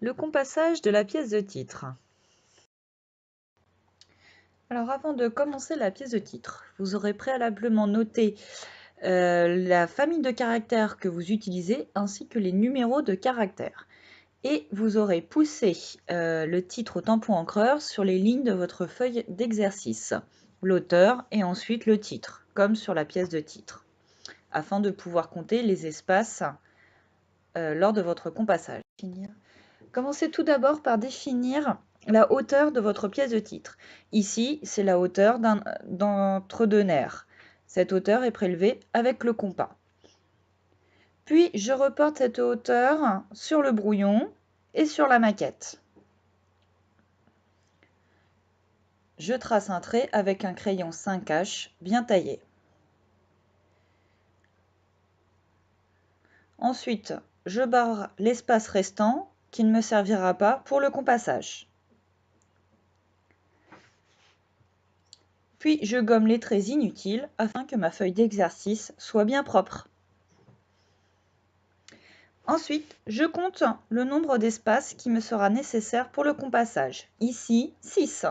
Le compassage de la pièce de titre. Alors avant de commencer la pièce de titre, vous aurez préalablement noté la famille de caractères que vous utilisez ainsi que les numéros de caractères. Et vous aurez poussé le titre au tampon encreur sur les lignes de votre feuille d'exercice, l'auteur et ensuite le titre, comme sur la pièce de titre, afin de pouvoir compter les espaces lors de votre compassage. Commencez tout d'abord par définir la hauteur de votre pièce de titre. Ici, c'est la hauteur d'entre deux nerfs. Cette hauteur est prélevée avec le compas. Puis, je reporte cette hauteur sur le brouillon et sur la maquette. Je trace un trait avec un crayon 5H bien taillé. Ensuite, je barre l'espace restant qui ne me servira pas pour le compassage. Puis je gomme les traits inutiles afin que ma feuille d'exercice soit bien propre. Ensuite, je compte le nombre d'espaces qui me sera nécessaire pour le compassage. Ici, 6.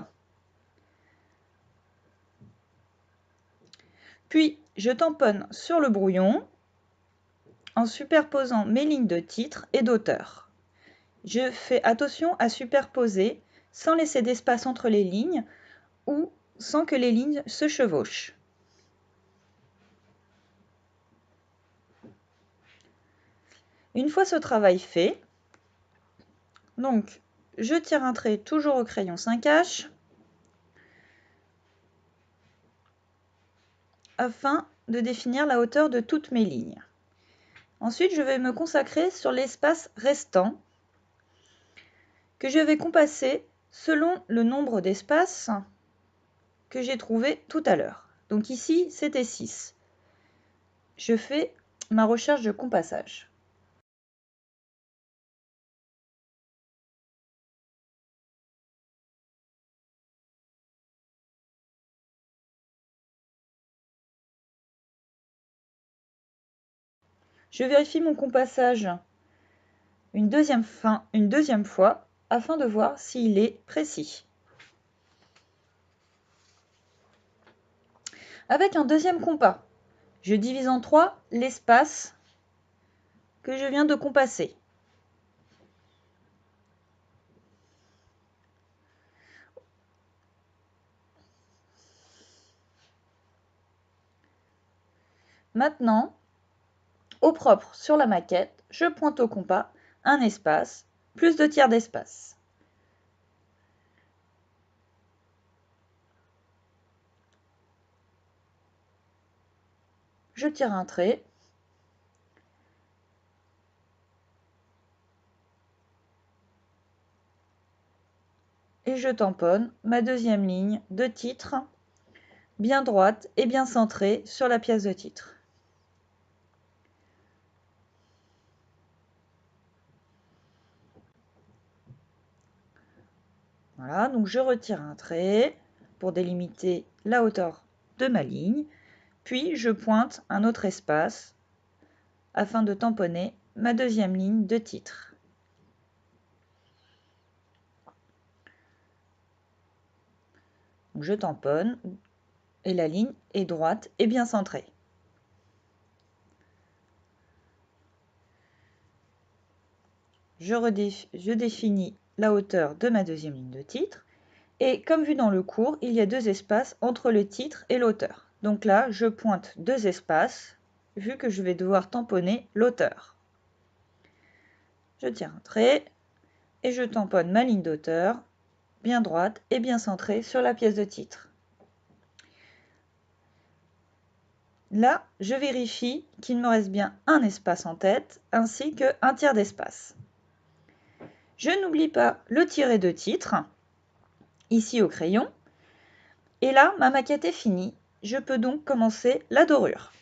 Puis, je tamponne sur le brouillon en superposant mes lignes de titre et d'auteur. Je fais attention à superposer sans laisser d'espace entre les lignes ou sans que les lignes se chevauchent. Une fois ce travail fait, donc je tire un trait toujours au crayon 5H afin de définir la hauteur de toutes mes lignes. Ensuite, je vais me consacrer sur l'espace restant que je vais compasser selon le nombre d'espaces que j'ai trouvé tout à l'heure. Donc ici, c'était 6. Je fais ma recherche de compassage. Je vérifie mon compassage une deuxième fois afin de voir s'il est précis. Avec un deuxième compas, je divise en 3 l'espace que je viens de compasser. Maintenant, au propre sur la maquette, je pointe au compas un espace, plus 2 tiers d'espace. Je tire un trait. Et je tamponne ma deuxième ligne de titre, bien droite et bien centrée sur la pièce de titre. Voilà, donc je retire un trait pour délimiter la hauteur de ma ligne, puis je pointe un autre espace afin de tamponner ma deuxième ligne de titre. Donc je tamponne et la ligne est droite et bien centrée. Je définis la hauteur de ma deuxième ligne de titre. Et comme vu dans le cours, il y a 2 espaces entre le titre et l'auteur. Donc là, je pointe 2 espaces, vu que je vais devoir tamponner l'auteur. Je tire un trait et je tamponne ma ligne d'auteur, bien droite et bien centrée sur la pièce de titre. Là, je vérifie qu'il me reste bien un espace en tête, ainsi qu'un tiers d'espace. Je n'oublie pas le tiret de titre, ici au crayon. Et là, ma maquette est finie. Je peux donc commencer la dorure.